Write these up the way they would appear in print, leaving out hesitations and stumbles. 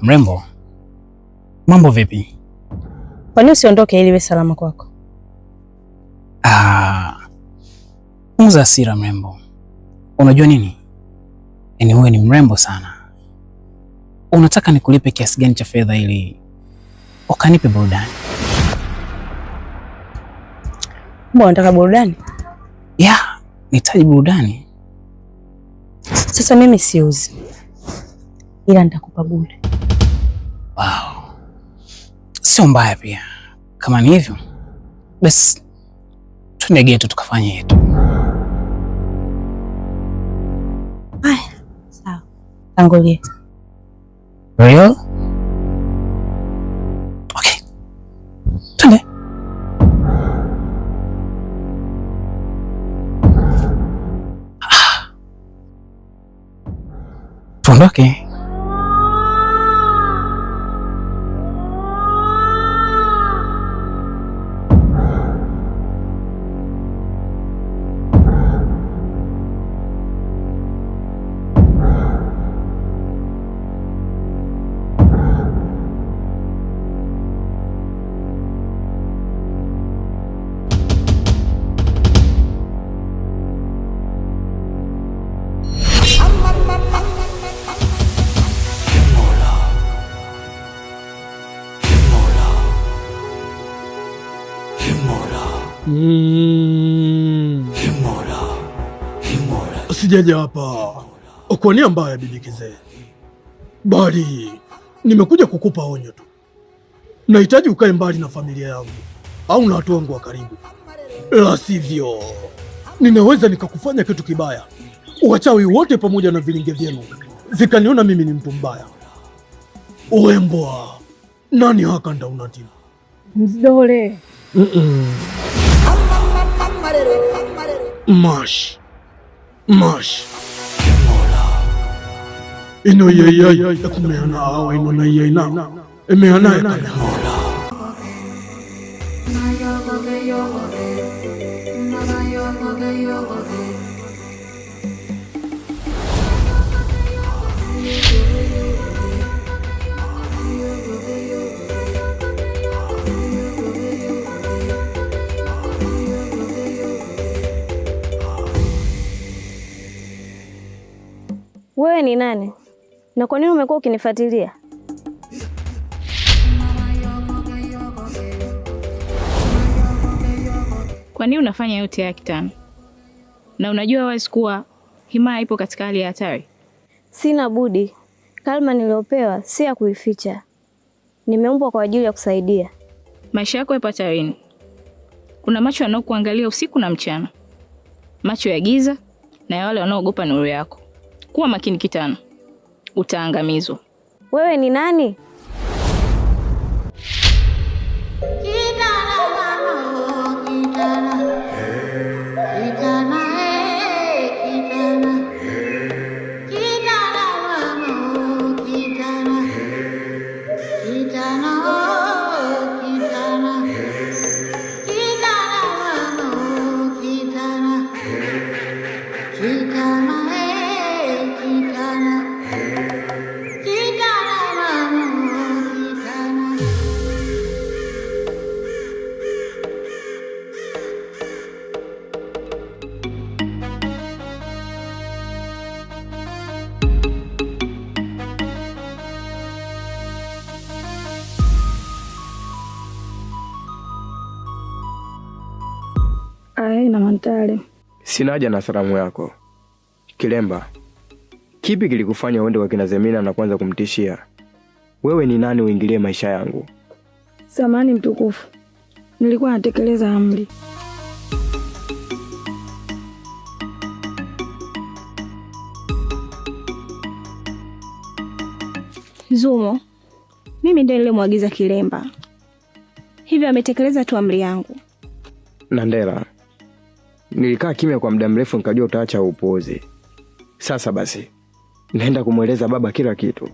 Mrembo, mambo vipi? Kwa nini usiondoke ili iwe salama kwako? Punguza hasira mrembo. Unajua nini? Yaani wewe ni mrembo sana. Unataka nikulipe kiasi gani cha fedha ili ukanipe burudani? Mbona unataka burudani? Yeah, nahitaji burudani. Sasa mimi siuzi, ila nitakupa bure. Wow. Sio mbaya pia. Kama ni hivyo, basi twende geto tukafanye yetu. Haya, sawa. Tangulia. Real? Okay. Twende. Tuondoke. Sijaja hapa kwa nia mbaya bibi Kizee, bali nimekuja kukupa onyo tu. Nahitaji ukae mbali na familia yangu au na watu wangu wa karibu, la sivyo ninaweza nikakufanya kitu kibaya. Wachawi wote pamoja na vilinge vyenu vikaniona mimi ni mtu mbaya. Uembwa nani haka ndaunatina Mzdole. Mash ino yeye yakumeana awa ino na yeye na emeana yakana. Wewe ni nani? Na kwa nini umekuwa ukinifuatilia? Kwa nini unafanya yote ya Kitana? Na unajua wazi kuwa Himaya ipo katika hali ya hatari. Sina budi. Kalma niliopewa si ya kuificha. Nimeumbwa kwa ajili ya kusaidia. Maisha yako yapo hatarini. Kuna macho yanayokuangalia usiku na mchana. Macho ya giza na ya wale wanaogopa nuru yako. Kuwa makini Kitana. Utaangamizwa. Wewe ni nani? Na Mantale. Sina haja na salamu yako. Kilemba, kipi kilikufanya uende kwa kina Zemina na kwanza kumtishia? Wewe ni nani uingilie maisha yangu? Samahani mtukufu. Nilikuwa natekeleza amri. Zumo, mimi ndiye nilimwagiza Kilemba. Hivyo ametekeleza tu amri yangu. Nandela, nilikaa kimya kwa muda mrefu nikajua utaacha upuuzi. Sasa basi, naenda kumweleza baba kila kitu.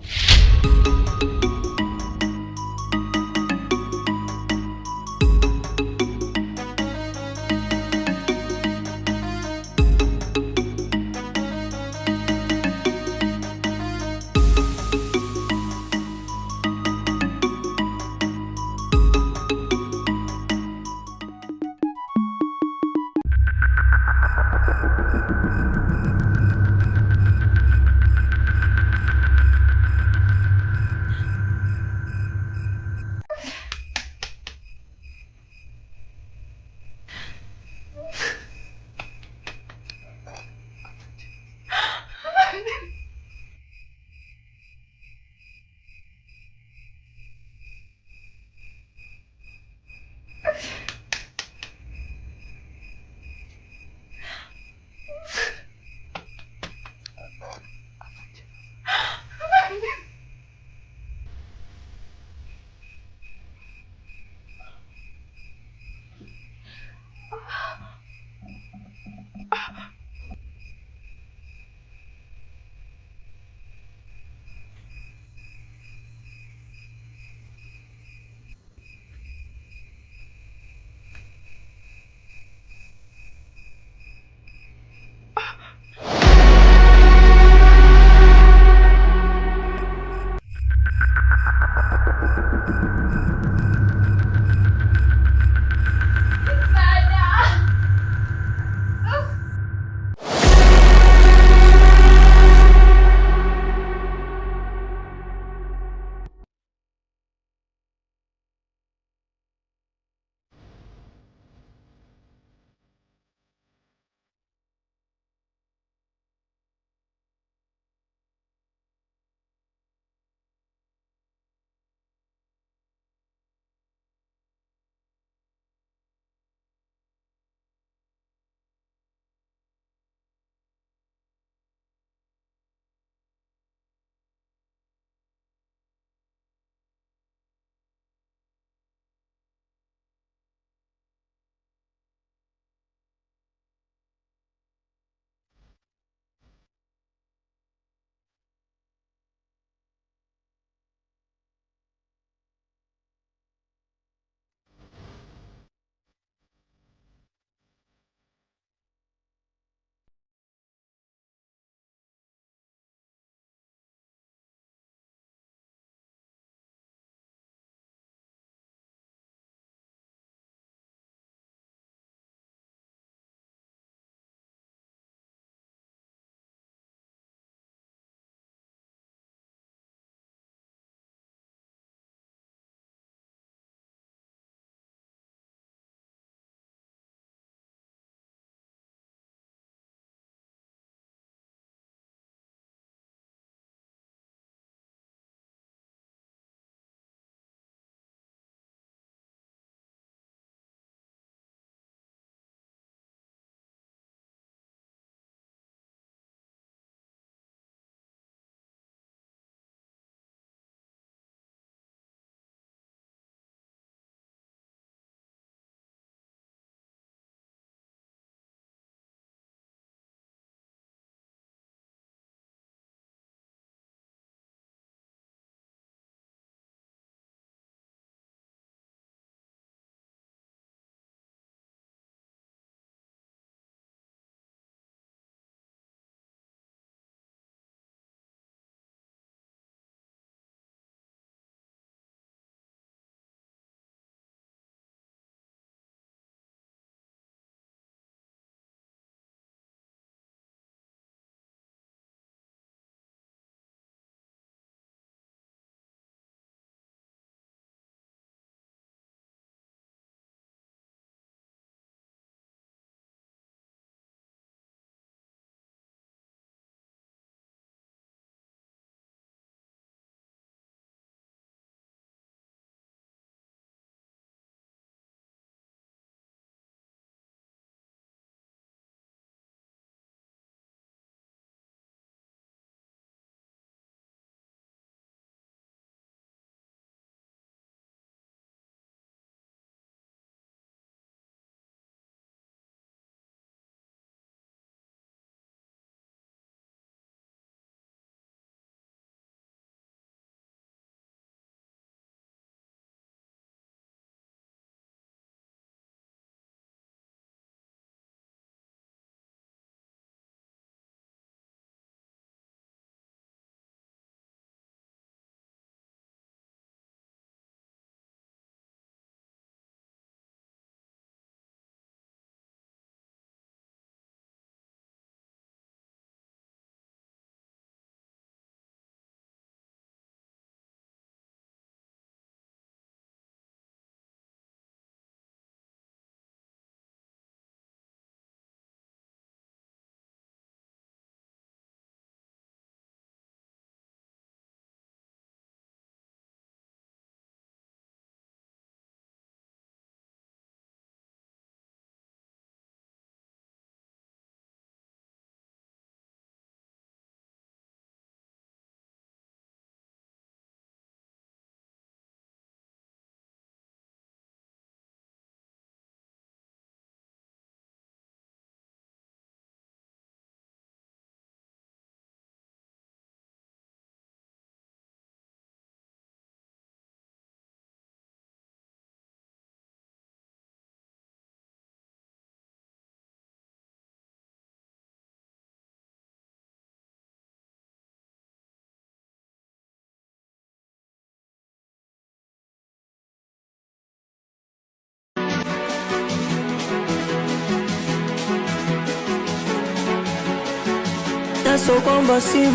naso kwamba simpendi,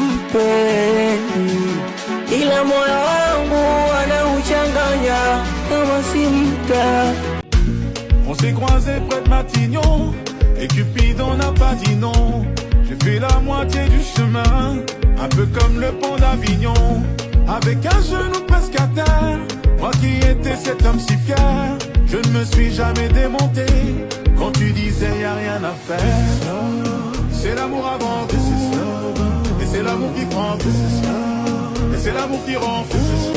ila moyo wangu anauchanganya kama simta. On s'est croisés près de Matignon et Cupidon n'a pas dit non. J'ai fait la moitié du chemin, un peu comme le pont d'Avignon, avec un genou presque à terre. Moi qui étais cet homme si fier, je ne me suis jamais démonté quand tu disais y a rien à faire. C'est l'amour avant tout, et c'est l'amour qui prend tout, et c'est l'amour qui rend fou.